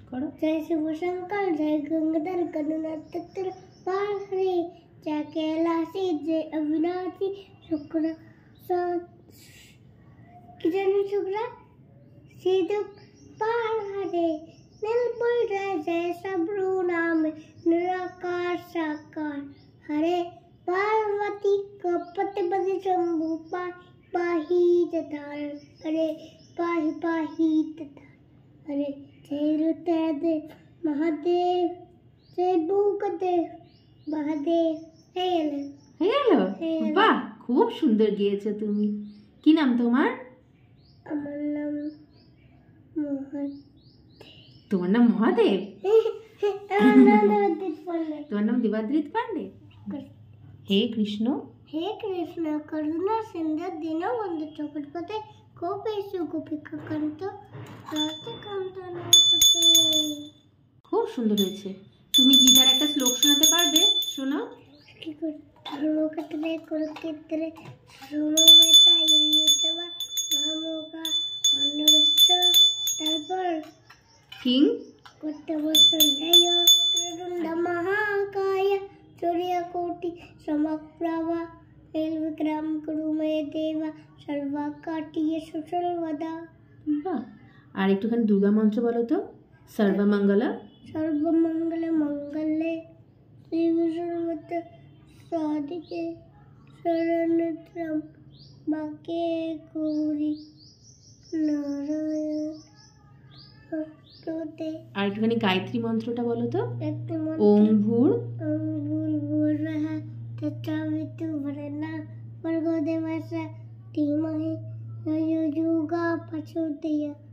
करो। जय शिव शंकर जय गंगाधर गणनाथ तत्र पाल हरे जय कैलाशी जय अविनाशी शुक्र किरण शुक्र सिद्धू पाल हरे नीलपुर जय सबरू नाम निराकार साकार हरे पार्वती कपतिपति शंभु पाही तथारण हरे पाही पाही तथारण हरे जय रुद्रदेव महादेव जय भूकदेव महादेव হয়ে গেল? বাহ, খুব সুন্দর গেয়েছো তুমি। কি নাম তোমার? আমার নাম মোহন। তোমার নাম মহাদেব? তোমার নাম দেবাদ্রিত পান্ডে। হে কৃষ্ণ হে কৃষ্ণ করুণা সিন্ধু দীনবন্ধু জগৎপতে গোপেশু গোপিকা কান্ত রাধে কান্ত নাথতে। খুব সুন্দর হয়েছে। তুমি গীতার একটা শ্লোক শোনাতে পারবে? শোনাও। কি করে ধর্মক্ষেত্রে কুরুক্ষেত্রে সমবেতা ইয়ুতবা মহামোগা অন্নবেষ্ট তারপর কিং করতে বসন্তায় প্রদণ্ড মহাকায় सूर्यकोटि समप्रभा निर्विक्रम कुरु मे देवा सर्वकार्येषु सर्वदा। বাহ, আর একটুখানি দুর্গা মন্ত্র বলো তো। সর্বমঙ্গলা सर्वमंगल मंगले शिवसर्वत साधिके शरणत्रम बाके गौरी नारायण नमोस्तुते। আর একটুখানি গায়ত্রী মন্ত্রটা বলো তো। ओम ওম ভূর भूर्भुवः तत्सवितुर्वरेण्यं भर्गो देवस्य धीमहि धियो यो यो प्रचोदयात्।